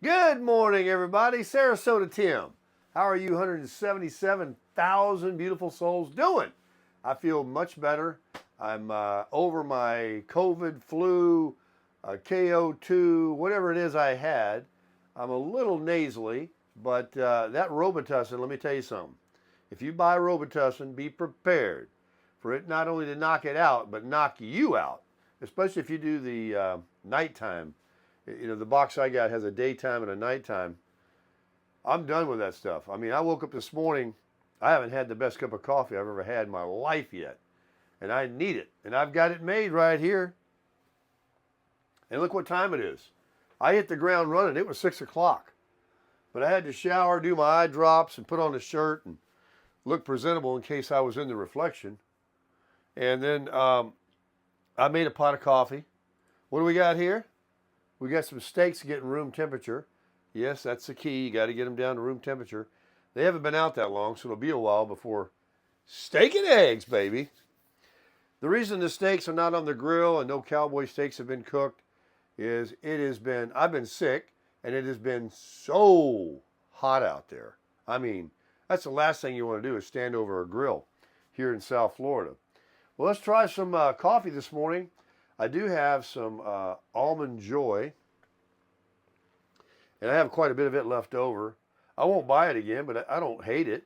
Good morning, everybody. Sarasota Tim. How are you 177,000 beautiful souls doing? I feel much better. I'm over my COVID, flu, KO2, whatever it is I had. I'm a little nasally, but that Robitussin, let me tell you something. If you buy Robitussin, be prepared for it not only to knock it out, but knock you out, especially if you do the nighttime. You know, the box I got has a daytime and a nighttime. I'm done with that stuff. I mean, I woke up this morning, I haven't had the best cup of coffee I've ever had in my life yet. And I need it. And I've got it made right here. And look what time it is. I hit the ground running. It was 6 o'clock. But I had to shower, do my eye drops, and put on a shirt and look presentable in case I was in the reflection. And then I made a pot of coffee. What do we got here? We got some steaks getting room temperature. Yes, that's the key. You got to get them down to room temperature. They haven't been out that long, so it'll be a while before steak and eggs, baby. The reason the steaks are not on the grill and no cowboy steaks have been cooked is I've been sick, and it has been so hot out there. I mean, that's the last thing you want to do is stand over a grill here in South Florida. Well, let's try some coffee this morning. I do have some Almond Joy, and I have quite a bit of it left over. I won't buy it again, but I don't hate it.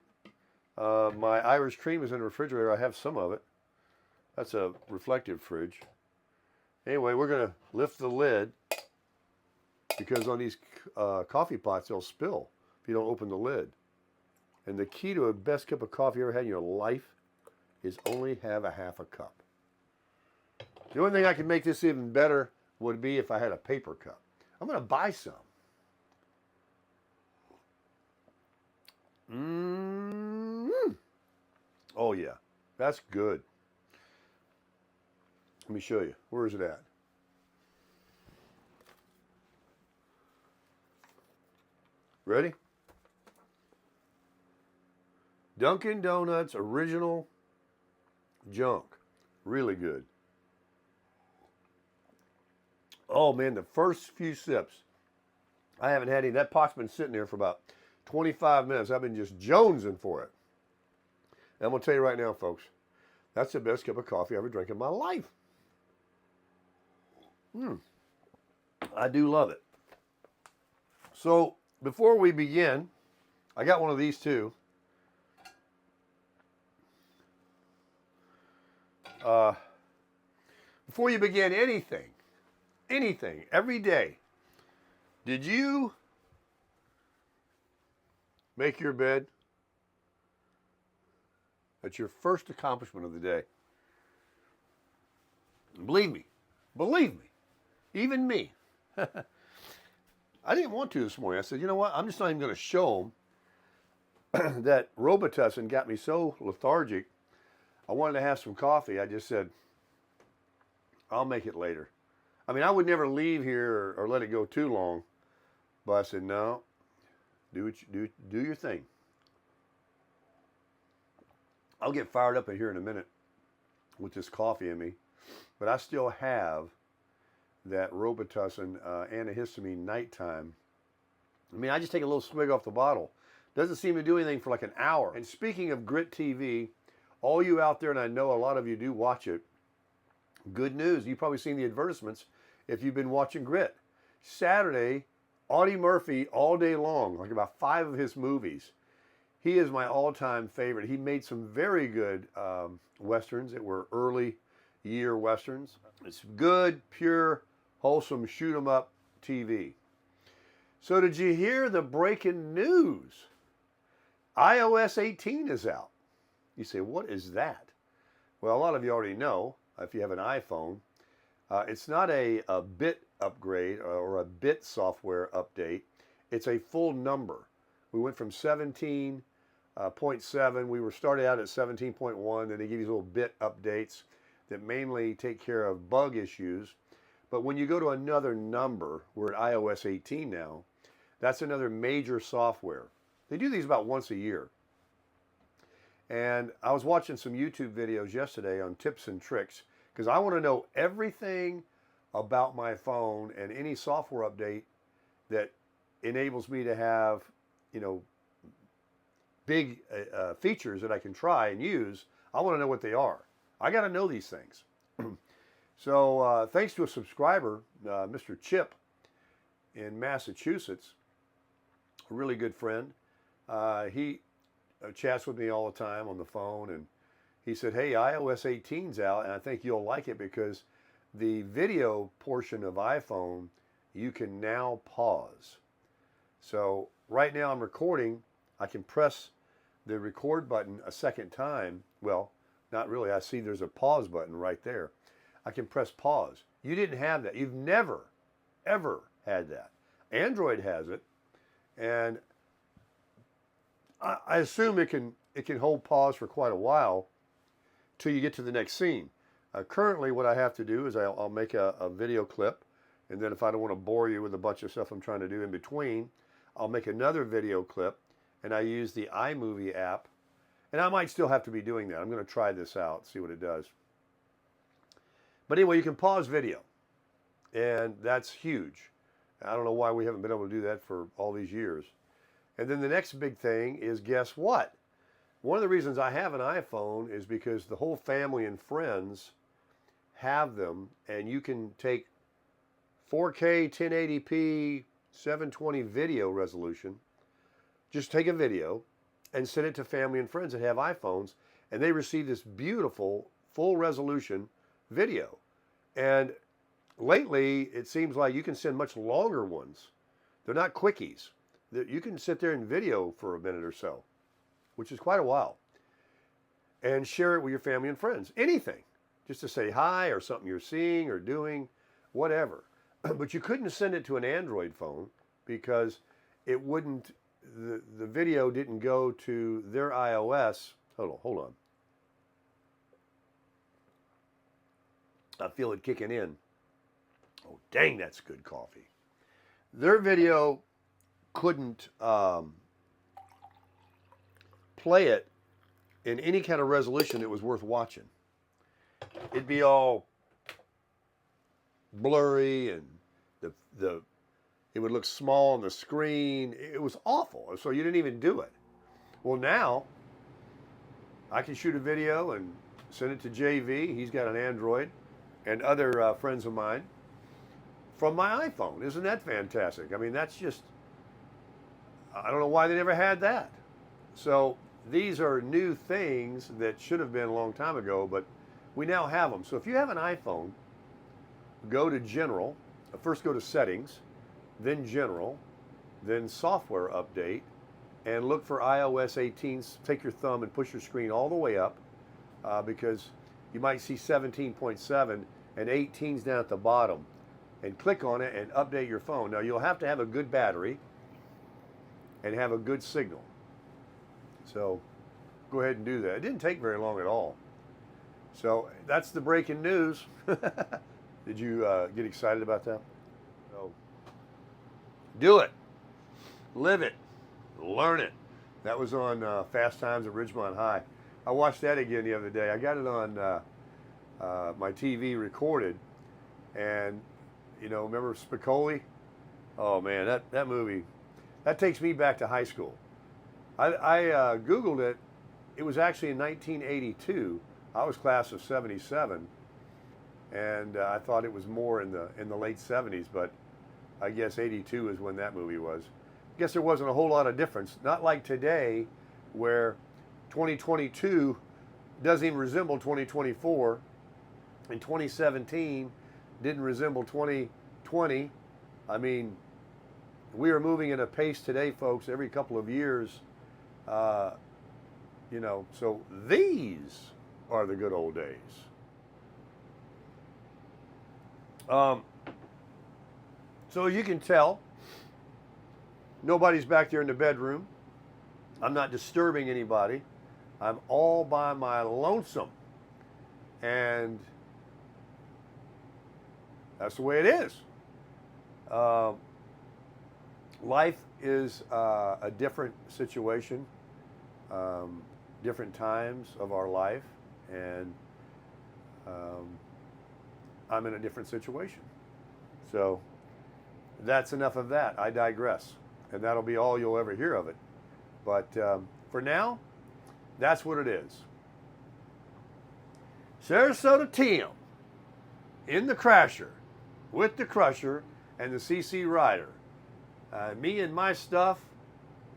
My Irish cream is in the refrigerator. I have some of it. That's a reflective fridge. Anyway, we're going to lift the lid because on these coffee pots, they'll spill if you don't open the lid. And the key to a best cup of coffee you ever had in your life is only have a half a cup. The only thing I could make this even better would be if I had a paper cup. I'm going to buy some. Oh, yeah. That's good. Let me show you. Where is it at? Ready? Dunkin' Donuts original junk. Really good. Oh, man, the first few sips, I haven't had any. That pot's been sitting there for about 25 minutes. I've been just jonesing for it. And I'm going to tell you right now, folks, that's the best cup of coffee I ever drank in my life. I do love it. So, before we begin, I got one of these too. Before you begin anything, every day, did you make your bed? That's your first accomplishment of the day. Believe me, even me. I didn't want to this morning. I said, you know what? I'm just not even going to show them that Robitussin got me so lethargic. I wanted to have some coffee. I just said, I'll make it later. I mean, I would never leave here or let it go too long. But I said, no, do your thing. I'll get fired up in here in a minute with this coffee in me. But I still have that Robitussin antihistamine nighttime. I mean, I just take a little swig off the bottle. Doesn't seem to do anything for like an hour. And speaking of Grit TV, all you out there, and I know a lot of you do watch it, good news. You've probably seen the advertisements if you've been watching Grit. Saturday, Audie Murphy all day long, like about 5 of his movies. He is my all-time favorite. He made some very good Westerns that were early year Westerns. It's good, pure, wholesome, shoot-'em-up TV. So did you hear the breaking news? iOS 18 is out. You say, what is that? Well, a lot of you already know, if you have an iPhone, it's not a bit upgrade or a bit software update. It's a full number. We went from 17.7. We were started out at 17.1. Then they give you little bit updates that mainly take care of bug issues. But when you go to another number, we're at iOS 18 now, that's another major software. They do these about once a year. And I was watching some YouTube videos yesterday on tips and tricks because I want to know everything about my phone and any software update that enables me to have, you know, big features that I can try and use. I want to know what they are. I got to know these things. So thanks to a subscriber, Mr. Chip in Massachusetts, a really good friend. He chats with me all the time on the phone, and he said, hey, iOS 18's out, and I think you'll like it because the video portion of iPhone, you can now pause. So right now I'm recording. I can press the record button a second time. Well, not really. I see there's a pause button right there. I can press pause. You didn't have that. You've never, ever had that. Android has it, and I assume it can hold pause for quite a while till you get to the next scene. Currently, what I have to do is I'll make a video clip, and then if I don't want to bore you with a bunch of stuff I'm trying to do in between, I'll make another video clip, and I use the iMovie app, and I might still have to be doing that. I'm going to try this out, see what it does. But anyway, you can pause video, and that's huge. I don't know why we haven't been able to do that for all these years. And then the next big thing is, guess what? One of the reasons I have an iPhone is because the whole family and friends have them, and you can take 4K 1080p 720 video resolution, just take a video and send it to family and friends that have iPhones, and they receive this beautiful full resolution video. And lately it seems like you can send much longer ones. They're not quickies. You can sit there and video for a minute or so, which is quite a while, and share it with your family and friends. Anything, just to say hi or something you're seeing or doing, whatever. But you couldn't send it to an Android phone because it wouldn't, the video didn't go to their iOS. Hold on. I feel it kicking in. Oh, dang, that's good coffee. Their video couldn't play it in any kind of resolution that was worth watching. It'd be all blurry, and it would look small on the screen. It was awful, so you didn't even do it. Well, now I can shoot a video and send it to JV. He's got an Android, and other friends of mine from my iPhone. Isn't that fantastic? I mean, that's just, I don't know why they never had that. So these are new things that should have been a long time ago, but we now have them. So if you have an iPhone, go to General, first go to Settings, then General, then Software Update, and look for iOS 18. Take your thumb and push your screen all the way up, because you might see 17.7 and 18's down at the bottom, and click on it and update your phone. Now you'll have to have a good battery and have a good signal. So go ahead and do that. It didn't take very long at all. So that's the breaking news. Did you get excited about that? So do it. Live it. Learn it. That was on Fast Times at Ridgemont High. I watched that again the other day. I got it on my TV recorded. And, you know, remember Spicoli? Oh, man, that movie, that takes me back to high school. I Googled it. It was actually in 1982. I was class of 77. And I thought it was more in the late 70s, but I guess 82 is when that movie was. I guess there wasn't a whole lot of difference. Not like today, where 2022 doesn't even resemble 2024, and 2017 didn't resemble 2020. I mean, we are moving at a pace today, folks, every couple of years. You know, so these are the good old days. So as you can tell, nobody's back there in the bedroom. I'm not disturbing anybody. I'm all by my lonesome. And that's the way it is. Life is a different situation, different times of our life, and I'm in a different situation. So that's enough of that. I digress. and that'll be all you'll ever hear of it. But for now, that's what it is. Sarasota Tim in the Crasher with the Crusher and the CC Rider. Me and my stuff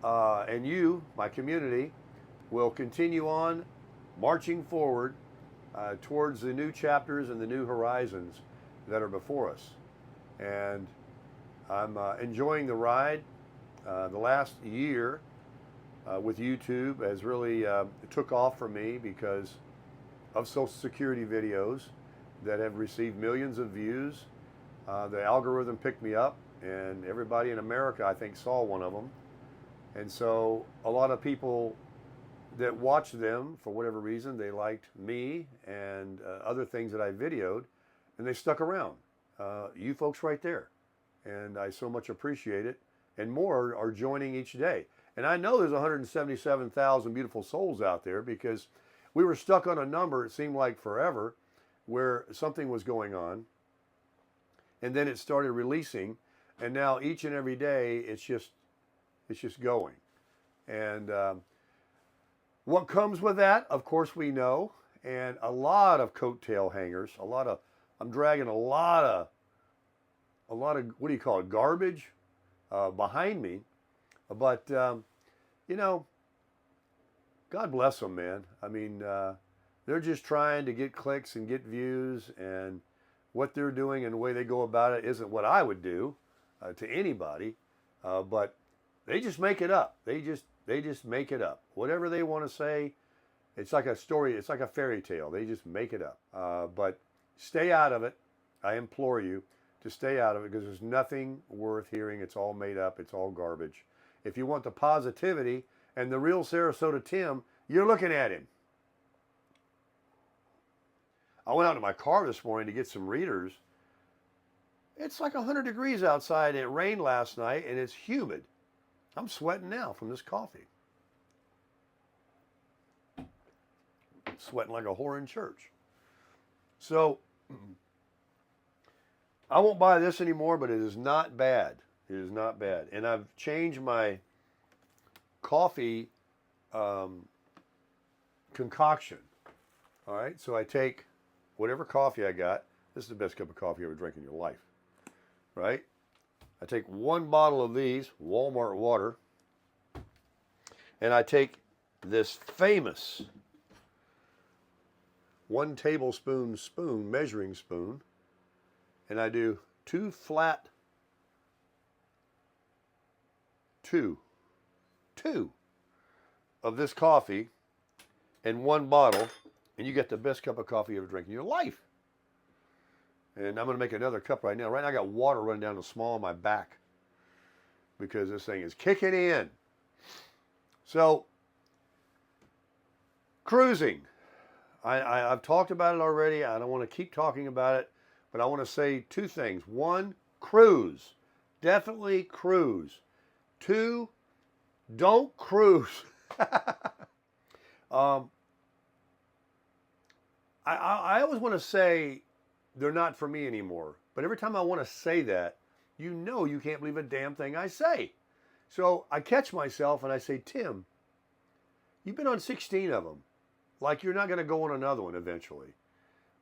and you, my community, will continue on marching forward towards the new chapters and the new horizons that are before us. And I'm enjoying the ride. The last year with YouTube has really took off for me because of Social Security videos that have received millions of views. The algorithm picked me up, and everybody in America, I think, saw one of them. And so a lot of people that watched them, for whatever reason, they liked me and other things that I videoed, and they stuck around. You folks right there. And I so much appreciate it. And more are joining each day. And I know there's 177,000 beautiful souls out there because we were stuck on a number, it seemed like forever, where something was going on. And then it started releasing. And now each and every day, it's just going. And what comes with that, of course, we know. And a lot of coattail hangers, I'm dragging a lot of, what do you call it, garbage behind me. But, you know, God bless them, man. I mean, they're just trying to get clicks and get views, and what they're doing and the way they go about it isn't what I would do to anybody. But they just make it up. They just make it up. Whatever they want to say, it's like a story. It's like a fairy tale. They just make it up. But stay out of it. I implore you to stay out of it because there's nothing worth hearing. It's all made up. It's all garbage. If you want the positivity and the real Sarasota Tim, you're looking at him. I went out to my car this morning to get some readers. It's like 100 degrees outside. It rained last night and it's humid. I'm sweating now from this coffee. Sweating like a whore in church. So I won't buy this anymore, but it is not bad. It is not bad. And I've changed my coffee concoction. All right, so I take whatever coffee I got. This is the best cup of coffee you ever drink in your life, right? I take one bottle of these, Walmart water, and I take this famous 1 tablespoon measuring spoon, and I do two of this coffee in one bottle, and you get the best cup of coffee you ever drink in your life. And I'm going to make another cup right now. Right now I got water running down the small of my back because this thing is kicking in. So, cruising. I've talked about it already. I don't want to keep talking about it, but I want to say 2 things. 1, cruise. Definitely cruise. 2, don't cruise. I always want to say they're not for me anymore. But every time I want to say that, you know you can't believe a damn thing I say. So I catch myself and I say, Tim, you've been on 16 of them. Like you're not going to go on another one eventually.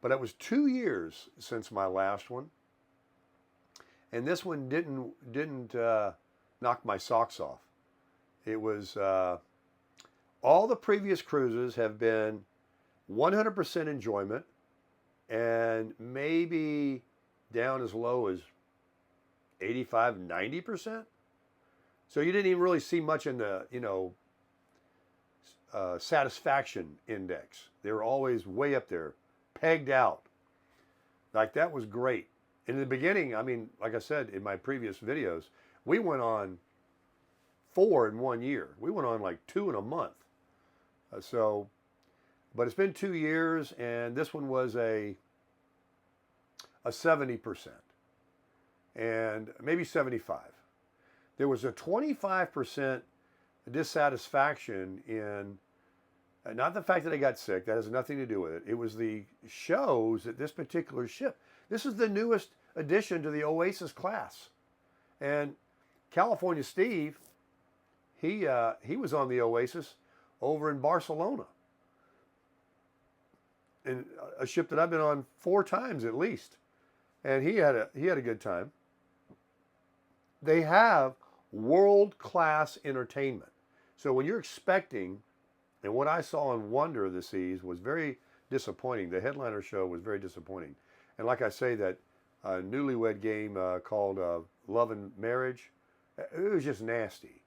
But it was 2 years since my last one. And this one didn't knock my socks off. It was, all the previous cruises have been 100% enjoyment and maybe down as low as 85, 90%. So you didn't even really see much in the, satisfaction index. They were always way up there, pegged out. Like that was great. In the beginning, I mean, like I said in my previous videos, we went on 4 in 1 year. We went on like 2 in a month. But it's been 2 years, and this one was a 70%, and maybe 75. There was a 25% dissatisfaction in, not the fact that I got sick, that has nothing to do with it. It was the shows at this particular ship. This is the newest addition to the Oasis class. And California Steve, he was on the Oasis over in Barcelona, and a ship that I've been on 4 times at least, and he had a good time. They have world-class entertainment. So when you're expecting, and what I saw in Wonder of the Seas was very disappointing. The headliner show was very disappointing. And like I say, that newlywed game called Love and Marriage, it was just nasty.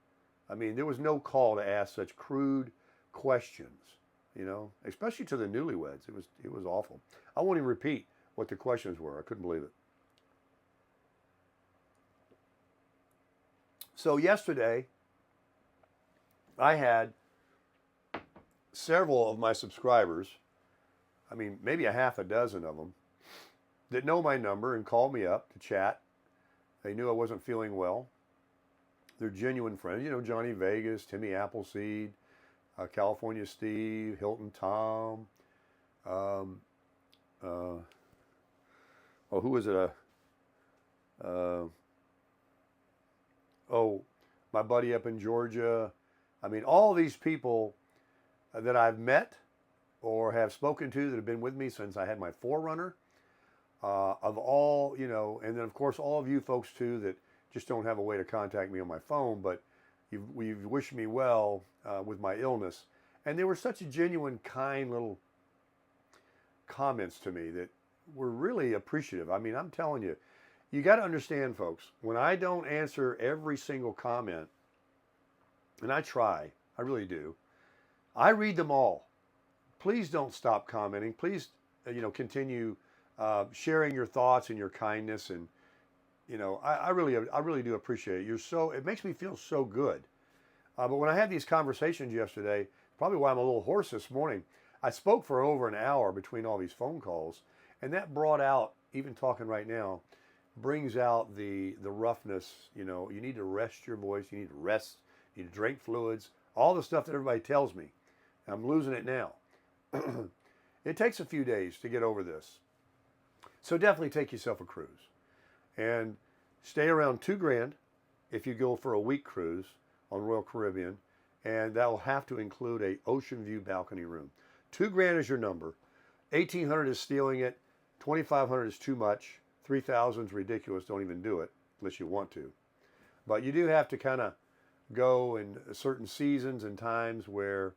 I mean, there was no call to ask such crude questions, you know, especially to the newlyweds. It was awful. I won't even repeat what the questions were. I couldn't believe it. So yesterday, I had several of my subscribers, I mean, maybe a half a dozen of them, that know my number and called me up to chat. They knew I wasn't feeling well. They're genuine friends. You know, Johnny Vegas, Timmy Appleseed, California Steve, Hilton Tom. Oh, who was it? Oh, my buddy up in Georgia. I mean, all these people that I've met or have spoken to that have been with me since I had my Forerunner, of all, you know, and then of course all of you folks too that just don't have a way to contact me on my phone, but you've wished me well with my illness. And they were such a genuine, kind little comments to me that were really appreciative. I mean, I'm telling you, you got to understand, folks, when I don't answer every single comment, and I try, I really do, I read them all. Please don't stop commenting. Please, you know, continue sharing your thoughts and your kindness, and you know, I really do appreciate it. It makes me feel so good. But when I had these conversations yesterday, probably why I'm a little hoarse this morning, I spoke for over an hour between all these phone calls, and that brought out, even talking right now, brings out the roughness. You know, you need to rest your voice. You need to rest. You need to drink fluids. All the stuff that everybody tells me. I'm losing it now. It takes a few days to get over this. So definitely take yourself a cruise. And stay around $2,000 if you go for a week cruise on Royal Caribbean. And that will have to include a ocean view balcony room. $2,000 is your number. $1,800 is stealing it. $2,500 is too much. $3,000 is ridiculous. Don't even do it unless you want to. But you do have to kind of go in certain seasons and times where,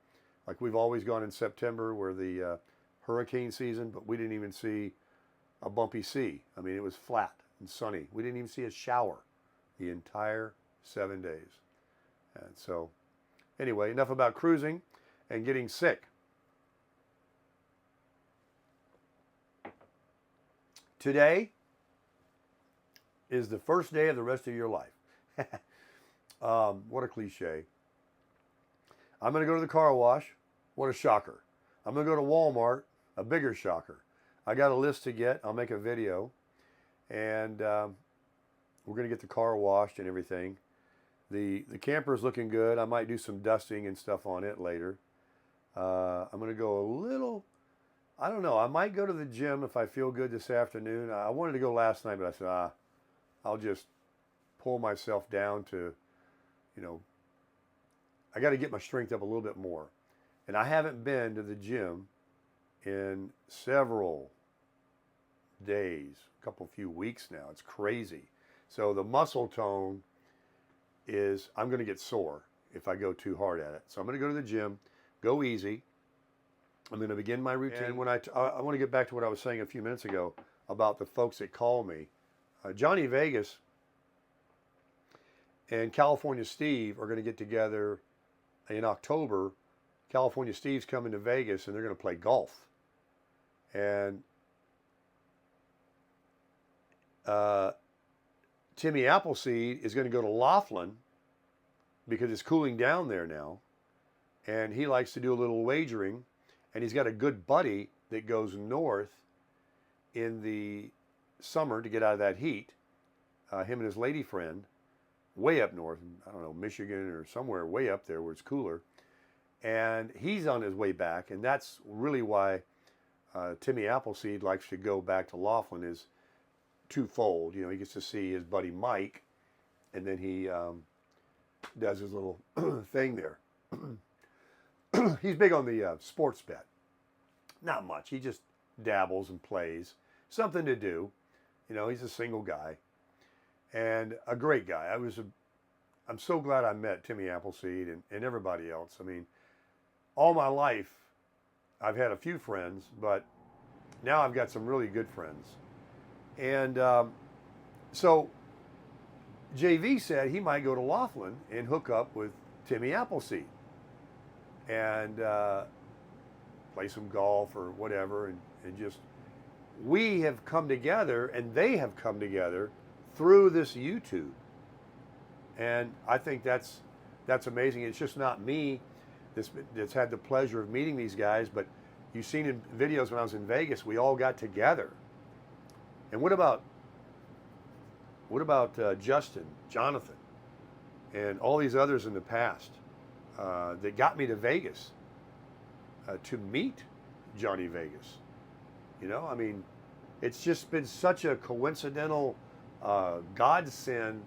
like we've always gone in September, where the hurricane season, but we didn't even see a bumpy sea. I mean, it was flat and sunny. We didn't even see a shower the entire 7 days. And so, anyway, enough about cruising and getting sick. Today is the first day of the rest of your life. What a cliche. I'm going to go to the car wash. What a shocker. I'm going to go to Walmart. A bigger shocker. I got a list to get. I'll make a video. And we're going to get the car washed and everything. The camper's looking good. I might do some dusting and stuff on it later. I'm going to go a little, I don't know. I might go to the gym if I feel good this afternoon. I wanted to go last night, but I said, I'll just pull myself down to, you know, I got to get my strength up a little bit more. And I haven't been to the gym in several days, a few weeks now. It's crazy. So the muscle tone is, I'm going to get sore if I go too hard at it. So I'm going to go to the gym, go easy. I'm going to begin my routine. And when I want to get back to what I was saying a few minutes ago about the folks that call me. Johnny Vegas and California Steve are going to get together in October. California Steve's coming to Vegas and they're going to play golf. And Timmy Appleseed is going to go to Laughlin because it's cooling down there now. And he likes to do a little wagering. And he's got a good buddy that goes north in the summer to get out of that heat. Him and his lady friend, way up north, I don't know, Michigan or somewhere way up there where it's cooler. And he's on his way back. And that's really why Timmy Appleseed likes to go back to Laughlin, is twofold. You know, he gets to see his buddy Mike and then he does his little thing there. He's big on the sports bet. Not much. He just dabbles and plays. Something to do. You know, he's a single guy and a great guy. I'm so glad I met Timmy Appleseed and everybody else. I mean, all my life, I've had a few friends, but now I've got some really good friends. And so JV said he might go to Laughlin and hook up with Timmy Appleseed and play some golf or whatever. And just, we have come together and they have come together through this YouTube. And I think that's amazing. It's just not me that's had the pleasure of meeting these guys, but you've seen in videos when I was in Vegas, we all got together. And what about Justin, Jonathan, and all these others in the past that got me to Vegas to meet Johnny Vegas? You know, I mean, it's just been such a coincidental godsend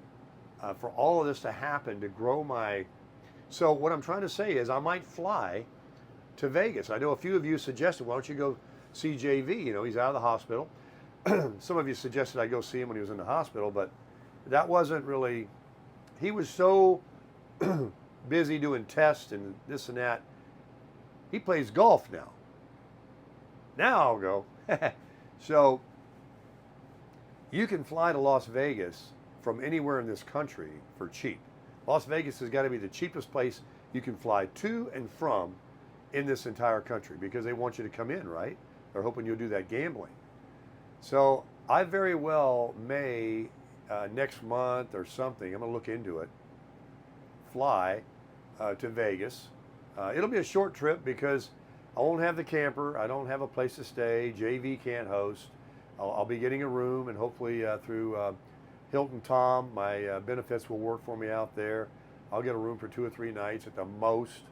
for all of this to happen, to grow my... So what I'm trying to say is I might fly to Vegas. I know a few of you suggested, why don't you go see JV? You know, he's out of the hospital. Some of you suggested I go see him when he was in the hospital, but that wasn't really... He was so busy doing tests and this and that. He plays golf now. Now I'll go. So you can fly to Las Vegas from anywhere in this country for cheap. Las Vegas has got to be the cheapest place you can fly to and from in this entire country because they want you to come in, right? They're hoping you'll do that gambling. So I very well may, next month or something, I'm going to look into it, fly to Vegas. It'll be a short trip because I won't have the camper. I don't have a place to stay. JV can't host. I'll be getting a room, and hopefully through Hilton Tom, my benefits will work for me out there. I'll get a room for 2 or 3 nights at the most,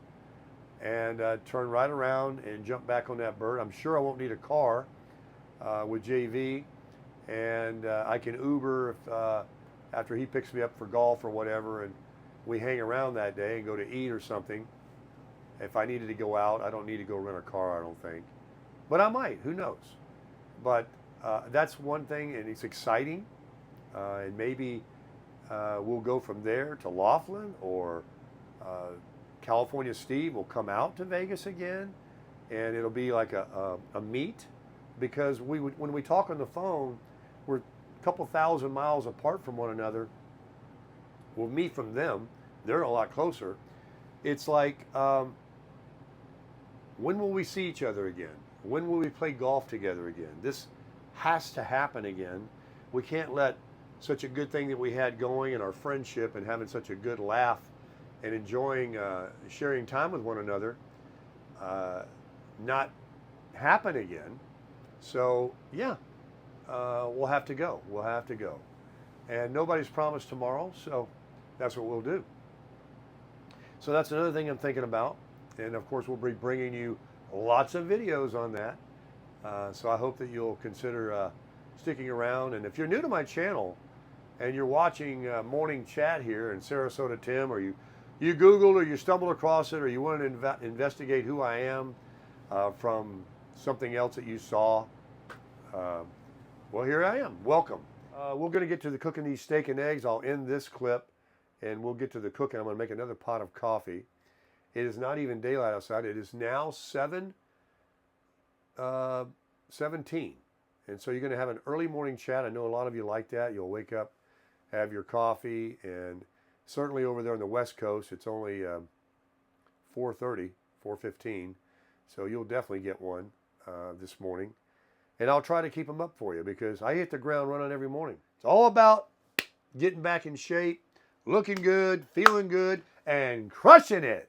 and turn right around and jump back on that bird. I'm sure I won't need a car with JV, and I can Uber if, after he picks me up for golf or whatever, and we hang around that day and go to eat or something. If I needed to go out, I don't need to go rent a car, I don't think. But I might, who knows? But that's one thing, and it's exciting. And maybe we'll go from there to Laughlin, or California Steve will come out to Vegas again, and it'll be like a meet, because when we talk on the phone, we're a couple thousand miles apart from one another. We'll meet from them. They're a lot closer. It's like, when will we see each other again? When will we play golf together again? This has to happen again. We can't let such a good thing that we had going in our friendship and having such a good laugh and enjoying sharing time with one another not happen again. So yeah, we'll have to go. We'll have to go. And nobody's promised tomorrow, so that's what we'll do. So that's another thing I'm thinking about. And of course, we'll be bringing you lots of videos on that. So I hope that you'll consider sticking around. And if you're new to my channel and you're watching Morning Chat here in Sarasota Tim, or you Googled or you stumbled across it, or you want to investigate who I am from something else that you saw, well, here I am. Welcome. We're going to get to the cooking these steak and eggs. I'll end this clip and we'll get to the cooking. I'm going to make another pot of coffee. It is not even daylight outside. It is now 7:17. And so you're going to have an early morning chat. I know a lot of you like that. You'll wake up, have your coffee, and certainly over there on the West Coast, it's only 4:30, 4:15. So you'll definitely get one this morning. And I'll try to keep them up for you because I hit the ground running every morning. It's all about getting back in shape, looking good, feeling good, and crushing it.